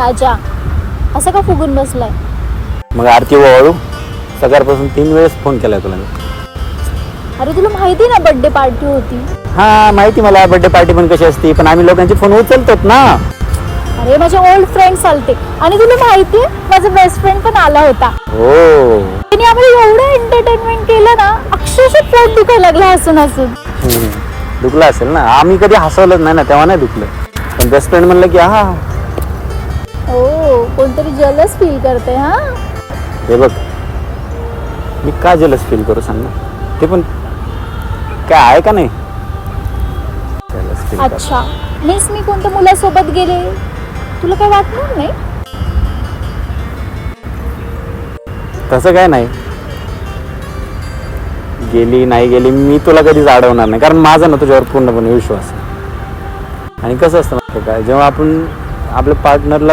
राजा असं का फुगून बसलाय? मग आरती ओवाळू, सकाळपासून 3 वेळेस फोन केलाय तुला मी. अरे तुला माहिती ना बर्थडे पार्टी होती. हा माहिती मला, बर्थडे पार्टी पण कशी असती, पण आम्ही लोकांचे फोन उचलतोत ना. अरे माझे ओल्ड फ्रेंड्स आलते आणि तुला माहितीये माझा बेस्ट फ्रेंड पण आला होता. हो त्यांनी आम्हाला एवढं एंटरटेनमेंट केलं ना, अक्षरशः पोट दुखायला लागलं हसून हसून. दुखलं असेल ना, आम्ही कधी हसवलंच नाही ना, तेव्हा नाही दुखलं. पण बेस्ट फ्रेंड म्हणलं की हा. हो कोणतरी जलस फील करते. हा हे बघ, मी का जलस फील करू सांग ना, ते पण काय आहे का नाही jealous feel अच्छा मीन्स मी कोणत्या मुलासोबत गेले तुला काय वाटणार नाही? तसं काय नाही, गेली नाही गेली मी तुला कधीच अडवणार नाही, कारण माझा ना तुझ्यावर पूर्णपणे विश्वास आहे. आणि कसं असतं माहिती काय, जेव्हा आपण आपल्या पार्टनरला